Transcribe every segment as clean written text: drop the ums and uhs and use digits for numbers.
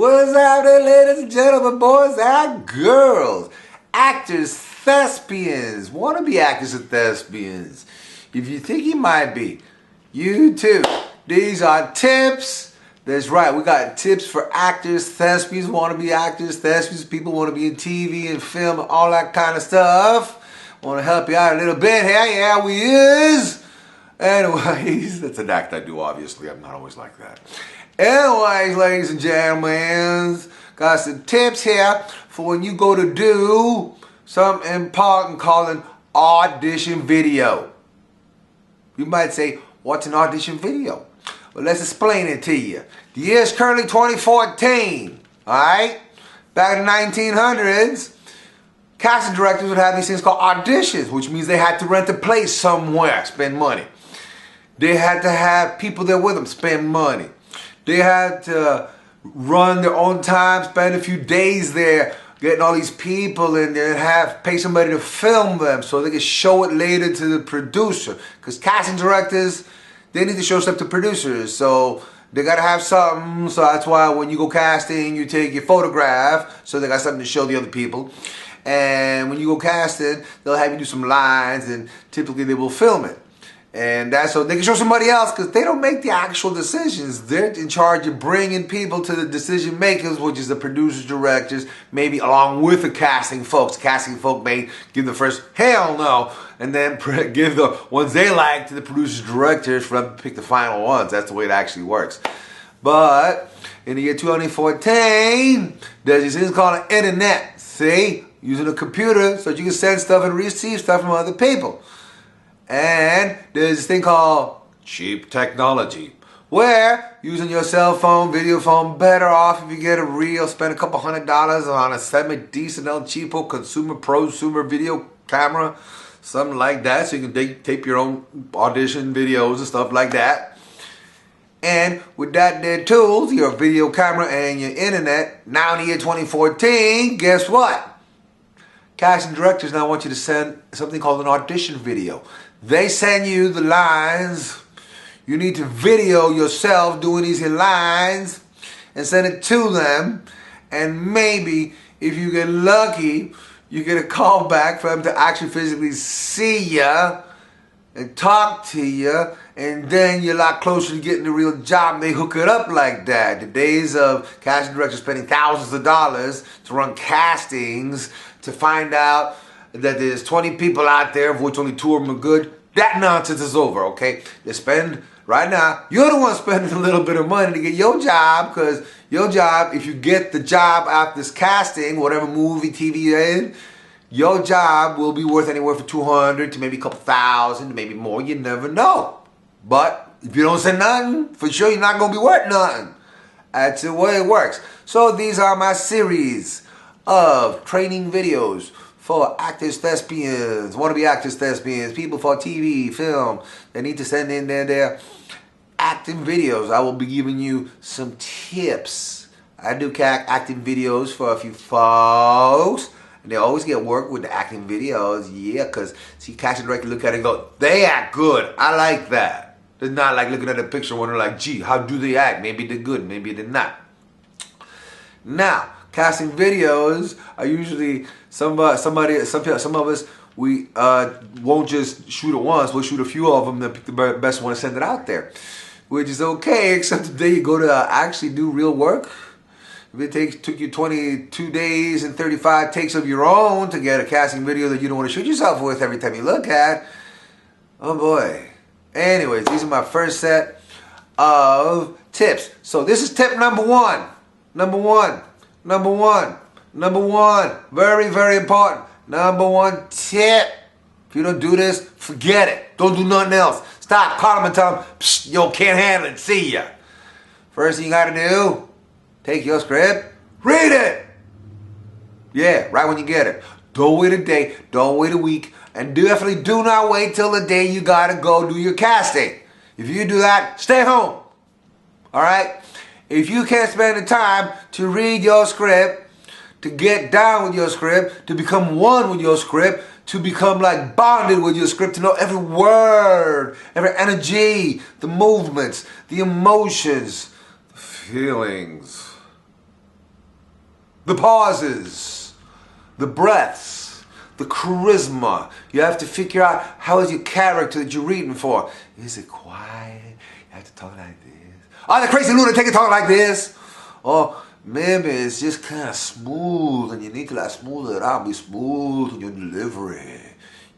What's happening, ladies and gentlemen, boys and girls? Actors, thespians, wannabe actors and thespians. If you think you might be, you too. These are tips. That's right, we got tips for actors, thespians, wannabe actors, thespians, people want to be in TV and film, all that kind of stuff. Want to help you out a little bit here, yeah, we is. Anyways, that's an act I do, obviously. I'm not always like that. Anyways, ladies and gentlemen, got some tips here for when you go to do something important called an audition video. You might say, what's an audition video? Well, let's explain it to you. The year is currently 2014, alright? Back in the 1900s, casting directors would have these things called auditions, which means they had to rent a place somewhere, spend money. They had to have people there with them, spend money. They had to run their own time, spend a few days there, getting all these people in there and pay somebody to film them so they could show it later to the producer. Because casting directors, they need to show stuff to producers, so they gotta have something. So that's why when you go casting, you take your photograph, so they got something to show the other people. And when you go casting, they'll have you do some lines, and typically they will film it. And that's so they can show somebody else, because they don't make the actual decisions. They're in charge of bringing people to the decision makers, which is the producers, directors, maybe along with the casting folks. Casting folk may give the first hell no, and then give the ones they like to the producers, directors for them to pick the final ones. That's the way it actually works. But in the year 2014, there's these things called an internet. See, using a computer so you can send stuff and receive stuff from other people. And there's this thing called cheap technology, where using your cell phone, video phone, better off if you get a reel, spend a couple $100 on a semi-decent El Cheapo prosumer video camera, something like that, so you can tape your own audition videos and stuff like that. And with their tools, your video camera and your internet, now in the year 2014, guess what? Casting directors now want you to send something called an audition video. They send you the lines. You need to video yourself doing these lines and send it to them. And maybe, if you get lucky, you get a call back for them to actually physically see you and talk to you. And then you're a lot closer to getting the real job, and they hook it up like that. The days of casting directors spending thousands of dollars to run castings to find out that there's 20 people out there, of which only 2 of them are good, that nonsense is over, okay? They spend, right now, you're the one spending a little bit of money to get your job, because your job, if you get the job after this casting, whatever movie, TV you're in, your job will be worth anywhere from $200 to maybe a couple thousand, to maybe more, you never know. But if you don't say nothing, for sure you're not going to be worth nothing. That's the way it works. So these are my series of training videos for actors, thespians, wannabe actors, thespians, people for TV, film. They need to send in their acting videos. I will be giving you some tips. I do acting videos for a few folks, and they always get work with the acting videos. Yeah, because see, casting director look at it and go, they act good. I like that. It's not like looking at a picture wondering like, gee, how do they act? Maybe they're good, maybe they're not. Now, casting videos are usually some of us, we won't just shoot it once. We'll shoot a few of them, then pick the best one and send it out there, which is okay, except the day you go to actually do real work. If it took you 22 days and 35 takes of your own to get a casting video that you don't want to shoot yourself with every time you look at, oh boy. Anyways, these are my first set of tips. So this is tip number one. Number one. Very, very important. Number one tip. If you don't do this, forget it. Don't do nothing else. Stop, call them and tell them, psst, yo, can't handle it, see ya. First thing you gotta do, take your script, read it. Yeah, right when you get it. Don't wait a day, don't wait a week, and definitely do not wait till the day you gotta go do your casting. If you do that, stay home. Alright? If you can't spend the time to read your script, to get down with your script, to become one with your script, to become like bonded with your script, to know every word, every energy, the movements, the emotions, the feelings, the pauses, the breaths, the charisma. You have to figure out how is your character that you're reading for. Is it quiet? You have to talk like this. Oh, the crazy lunatic can talk like this. Or maybe it's just kind of smooth and you need to like smooth it out. Be smooth in your delivery.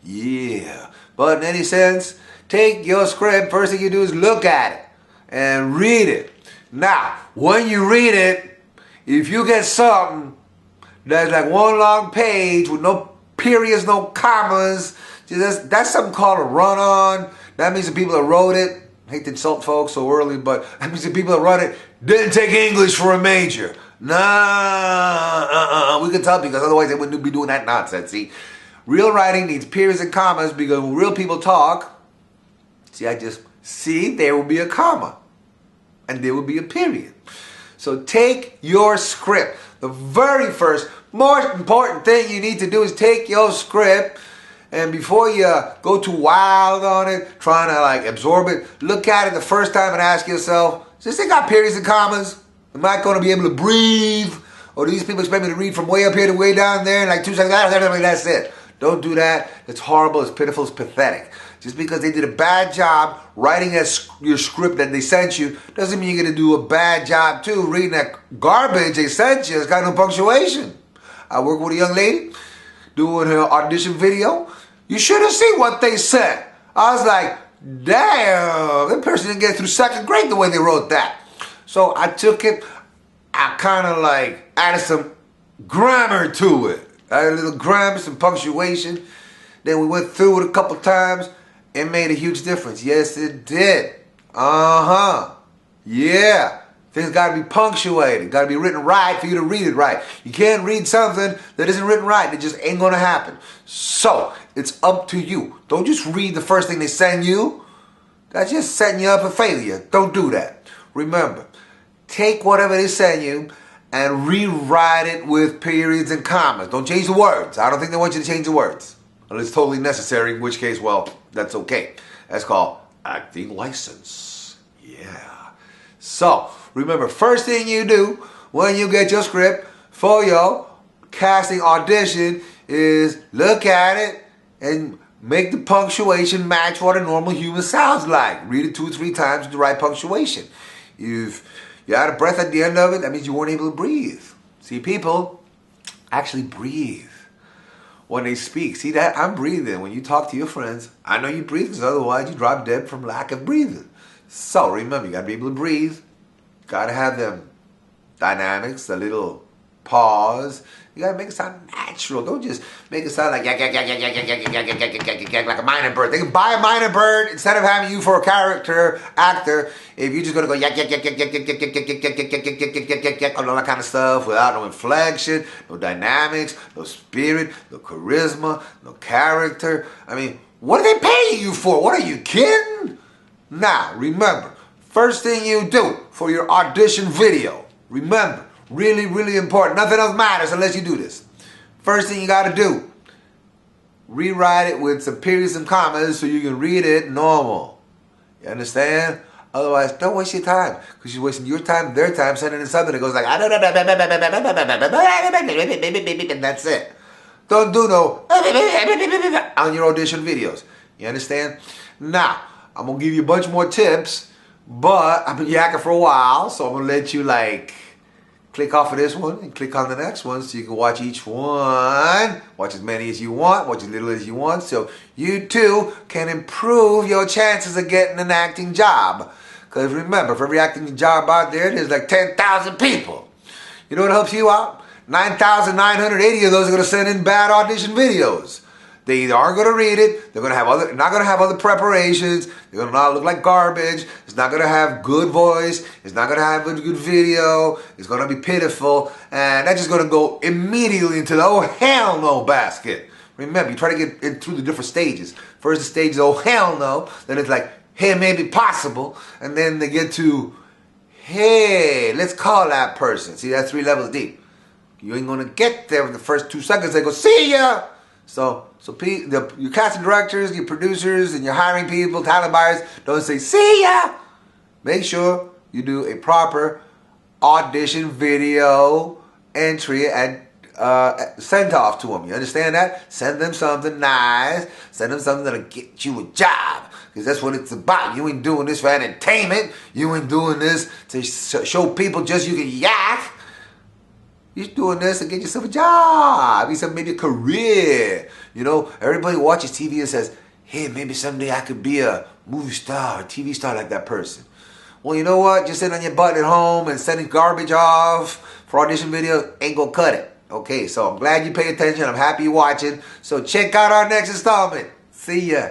Yeah. But in any sense, take your script. First thing you do is look at it and read it. Now, when you read it, if you get something that's like one long page with no periods, no commas, that's something called a run-on. That means the people that wrote it, I hate to insult folks so early, but that means the people that wrote it didn't take English for a major. Nah, we can tell because otherwise they wouldn't be doing that nonsense, see? Real writing needs periods and commas because when real people talk, there will be a comma and there will be a period. So take your script. The very first, most important thing you need to do is take your script, and before you go too wild on it, trying to like absorb it, look at it the first time and ask yourself, does this thing got periods and commas? Am I going to be able to breathe? Or do these people expect me to read from way up here to way down there in like 2 seconds? That's it. Don't do that. It's horrible, it's pitiful, it's pathetic. Just because they did a bad job writing your script that they sent you doesn't mean you're going to do a bad job too reading that garbage they sent you. It's got no punctuation. I work with a young lady doing her audition video. You should have seen what they said. I was like, damn, that person didn't get through 2nd grade the way they wrote that. So I took it, I kind of like added some grammar to it. I added a little grammar, some punctuation. Then we went through it a couple times. It made a huge difference. Yes, it did. Yeah. Things got to be punctuated. Got to be written right for you to read it right. You can't read something that isn't written right. It just ain't going to happen. So, it's up to you. Don't just read the first thing they send you. That's just setting you up for failure. Don't do that. Remember, take whatever they send you and rewrite it with periods and commas. Don't change the words. I don't think they want you to change the words. Unless it's totally necessary, in which case, well, that's okay. That's called acting license. Yeah. So, remember, first thing you do when you get your script for your casting audition is look at it and make the punctuation match what a normal human sounds like. Read it 2 or 3 times with the right punctuation. If you're out of breath at the end of it, that means you weren't able to breathe. See, people actually breathe when they speak. See that? I'm breathing. When you talk to your friends, I know you breathe because otherwise you drop dead from lack of breathing. So remember, you got to be able to breathe. Got to have them dynamics, a little pause. You got to make it sound natural. Don't just make it sound like like a minor bird. They can buy a minor bird instead of having you for a character actor. If you're just going to go all that kind of stuff without no inflection, no dynamics, no spirit, no charisma, no character. I mean, what are they paying you for? What are you kidding? Now, remember, first thing you do for your audition video, remember, really, really important. Nothing else matters unless you do this. First thing you got to do, rewrite it with some periods and commas so you can read it normal. You understand? Otherwise, don't waste your time because you're wasting your time, their time, sending in something that goes like, and that's it. Don't do no on your audition videos. You understand? Now, I'm going to give you a bunch more tips, but I've been yakking for a while, so I'm going to let you like click off of this one and click on the next one so you can watch each one. Watch as many as you want, watch as little as you want, so you too can improve your chances of getting an acting job. Because remember, for every acting job out there, there's like 10,000 people. You know what helps you out? 9,980 of those are going to send in bad audition videos. They either aren't going to read it, they're not going to have other preparations, they're going to not look like garbage, it's not going to have good voice, it's not going to have a good video, it's going to be pitiful, and that's just going to go immediately into the oh hell no basket. Remember, you try to get in through the different stages. First the stage is oh hell no, then it's like hey maybe possible, and then they get to hey let's call that person. See, that's 3 levels deep. You ain't going to get there in the first 2 seconds, they go see ya! So your casting directors, your producers, and your hiring people, talent buyers, don't say, see ya! Make sure you do a proper audition video entry and sent off to them. You understand that? Send them something nice. Send them something that'll get you a job. Because that's what it's about. You ain't doing this for entertainment. You ain't doing this to show people just you can yak. You're doing this to get yourself a job. Maybe a career. You know, everybody watches TV and says, hey, maybe someday I could be a movie star, a TV star like that person. Well, you know what? Just sitting on your butt at home and sending garbage off for audition videos ain't gonna cut it. Okay, so I'm glad you pay attention. I'm happy you're watching. So check out our next installment. See ya.